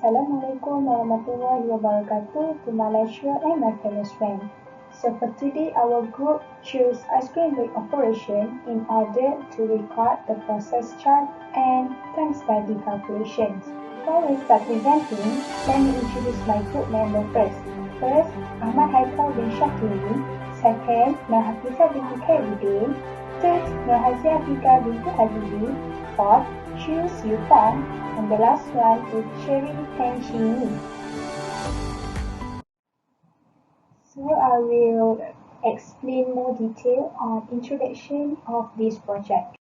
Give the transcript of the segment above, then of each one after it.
Assalamualaikum warahmatullahi wabarakatuh to Malaysia and my fellow friends. So for today, our group chose ice cream break operation in order to record the process chart and time study calculations. Before we start presenting, let me introduce my group member first. First, Ahmad Haikal bin Shakiri. Second, Nurhafizah binti Khairuddin. Third, Nurhazia Afiqah binti Habibi. Fourth, Shu Siu Fong. And the last one is Sherry Tan Chin Yi. So I will explain more detail on introduction of this project.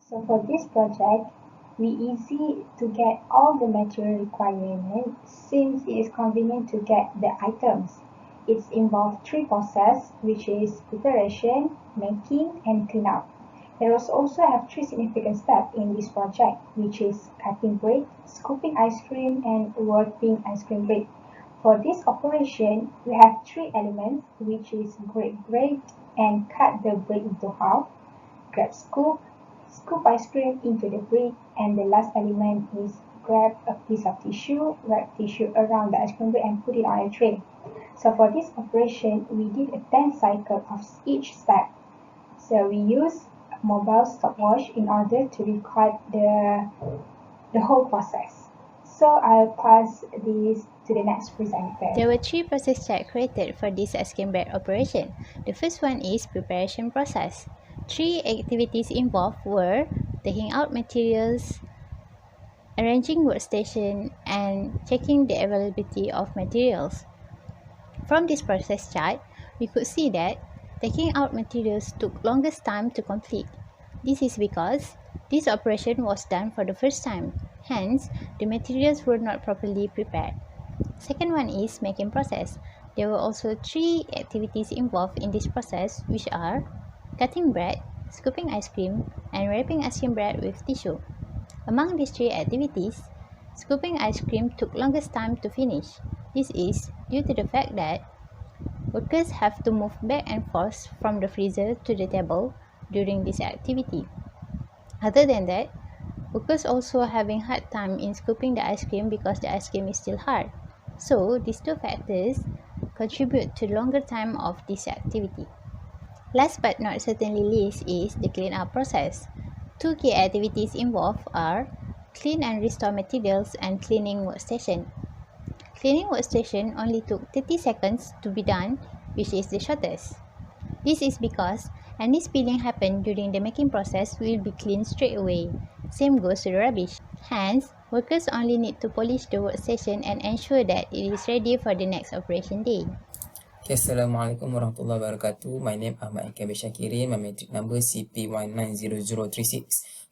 So for this project, we easy to get all the material requirements since it is convenient to get the items. It involves three processes, which is preparation, making, and cleanup. There also have three significant steps in this project, which is cutting bread, scooping ice cream, and working ice cream bread. For this operation, we have three elements, which is grab bread and cut the bread into half, grab scoop ice cream into the bread, and the last element is grab a piece of tissue, wrap tissue around the ice cream bread and put it on a tray. So for this operation, we did a 10 cycle of each step. So we use mobile stopwatch in order to record the whole process. So I'll pass this to the next presenter. There were three process charts created for this ice cream bread operation. The first one is preparation process. Three activities involved were taking out materials, arranging workstation, and checking the availability of materials. From this process chart, we could see that taking out materials took longest time to complete. This is because this operation was done for the first time. Hence, the materials were not properly prepared. Second one is making process. There were also three activities involved in this process, which are cutting bread, scooping ice cream, and wrapping ice cream bread with tissue. Among these three activities, scooping ice cream took longest time to finish. This is due to the fact that workers have to move back and forth from the freezer to the table during this activity. Other than that, workers also having hard time in scooping the ice cream because the ice cream is still hard. So these two factors contribute to longer time of this activity. Last but not certainly least is the clean-up process. Two key activities involved are clean and restore materials and cleaning workstation. Cleaning workstation only took 30 seconds to be done, which is the shortest. This is because any spilling happened during the making process will be cleaned straight away. Same goes to the rubbish. Hence, workers only need to polish the workstation and ensure that it is ready for the next operation day. Okay, Assalamualaikum warahmatullahi wabarakatuh. My name is Ahmad Haikal bin Shakiri. My matric number CP190036.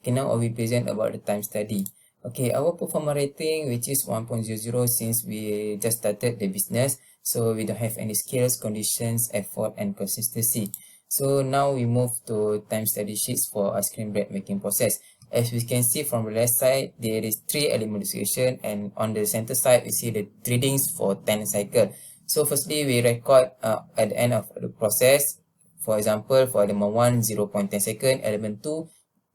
Okay, now I will present about the time study. Okay, our performance rating which is 1.00 since we just started the business. So we don't have any skills, conditions, effort and consistency. So now we move to time study sheets for ice cream bread making process. As we can see from the left side, there is 3 element distribution, and on the center side we see the readings for 10 cycle. So firstly, we record at the end of the process. For example, for element 1, 0.10 second, element 2,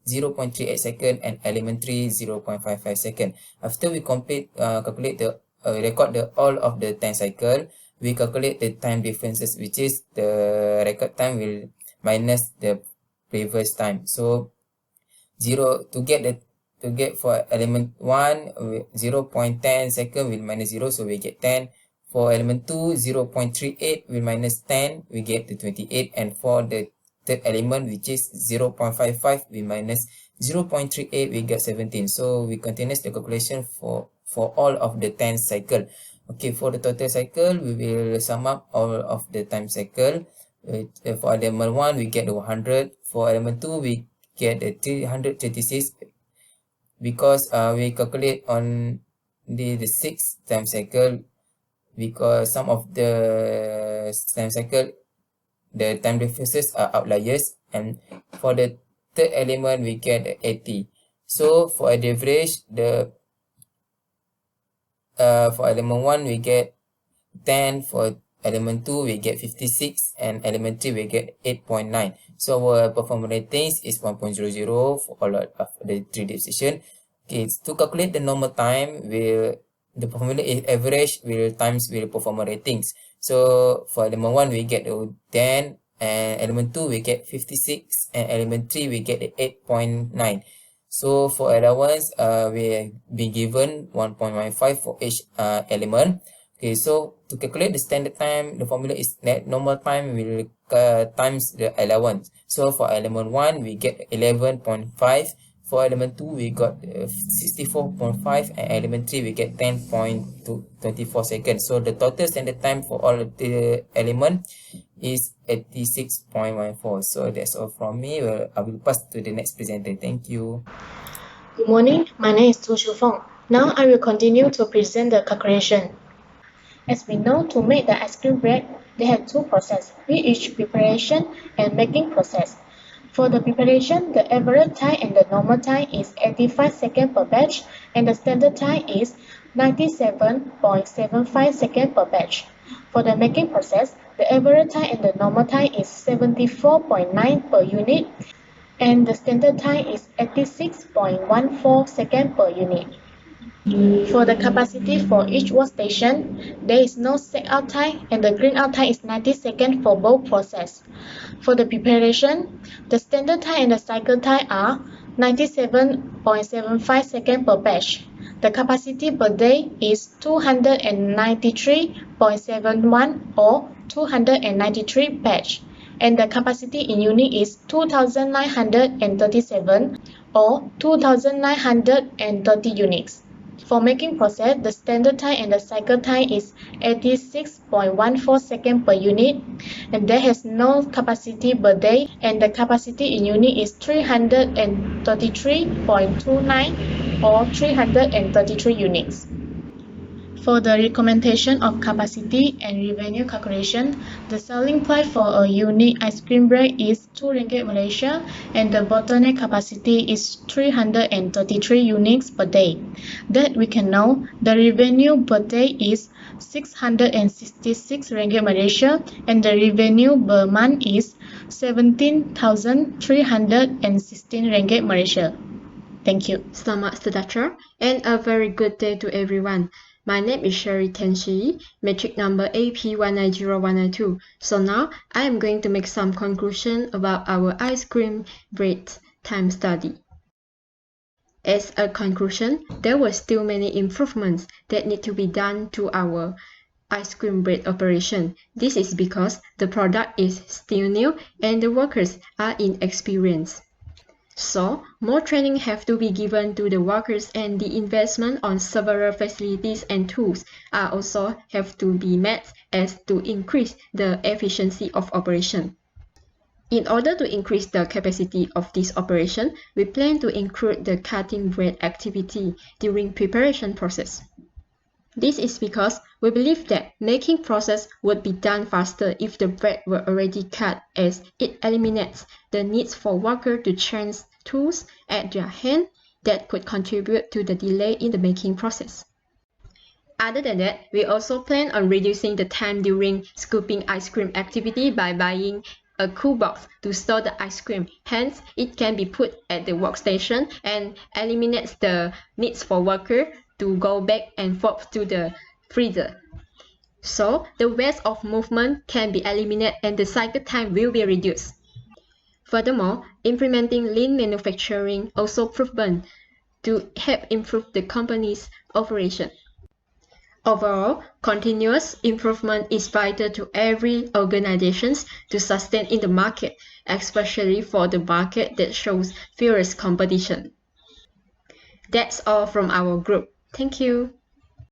0.38 second, and element 3, 0.55 second. After we calculate the record all of the 10 cycle, we calculate the time differences, which is the record time will minus the previous time. So to get for element 1, 0.10 second will minus 0, so we get 10. For element 2, 0.38 will minus 10, we get the 28. And for the third element, which is 0.55, we minus 0.38, we get 17. So we continue the calculation for all of the 10 cycle. Okay, for the total cycle, we will sum up all of the time cycle. For element 1, we get the 100. For element 2, we get the 336, because we calculate on the 6th time cycle, because some of the time cycle, the time differences are outliers. And for the third element, we get 80. So for the average, for element 1, we get 10. For element 2, we get 56. And element 3, we get 8.9. So our performance ratings is 1.00 for all of the 3 decision. Okay, to calculate the normal time, the formula is average times performer ratings. So for element 1 we get 10, and element 2 we get 56, and element 3 we get 8.9. So for allowance, we have been given 1.15 for each element. Okay, so to calculate the standard time, the formula is that normal time will times the allowance. So for element 1 we get 11.5. For element 2 we got 64.5, and element 3 we get 10.24 seconds. So the total standard time for all of the element is 86.14. So that's all from me. Well, I will pass to the next presenter. Thank you. Good morning, my name is Tu Shufeng. Now I will continue to present the calculation. As we know, to make the ice cream bread, they have two processes, which is preparation and making process. For the preparation, the average time and the normal time is 85 seconds per batch, and the standard time is 97.75 seconds per batch. For the making process, the average time and the normal time is 74.9 per unit, and the standard time is 86.14 seconds per unit. For the capacity for each workstation, there is no set-out time, and the clean-out time is 90 seconds for both processes. For the preparation, the standard time and the cycle time are 97.75 seconds per batch. The capacity per day is 293.71 or 293 batch, and the capacity in unit is 2,937 or 2,930 units. For making process, the standard time and the cycle time is 86.14 seconds per unit, and there has no capacity per day, and the capacity in unit is 333.29 or 333 units. For the recommendation of capacity and revenue calculation, the selling price for a unique ice cream bread is 2 ringgit Malaysia, and the bottleneck capacity is 333 units per day. That we can know, the revenue per day is 666 ringgit Malaysia, and the revenue per month is 17,316 ringgit Malaysia. Thank you. Selamat sejahtera and a very good day to everyone. My name is Sherry Tenshi, metric number AP190192. So now I am going to make some conclusion about our ice cream bread time study. As a conclusion, there were still many improvements that need to be done to our ice cream bread operation. This is because the product is still new and the workers are inexperienced. So, more training have to be given to the workers, and the investment on several facilities and tools are also have to be made as to increase the efficiency of operation. In order to increase the capacity of this operation, we plan to include the cutting bread activity during preparation process. This is because we believe that making process would be done faster if the bread were already cut, as it eliminates the needs for workers to change tools at their hand that could contribute to the delay in the making process. Other than that, we also plan on reducing the time during scooping ice cream activity by buying a cool box to store the ice cream. Hence, it can be put at the workstation and eliminates the needs for workers to go back and forth to the freezer. So, the waste of movement can be eliminated and the cycle time will be reduced. Furthermore, implementing lean manufacturing also proven to help improve the company's operation. Overall, continuous improvement is vital to every organization to sustain in the market, especially for the market that shows fierce competition. That's all from our group. Thank you.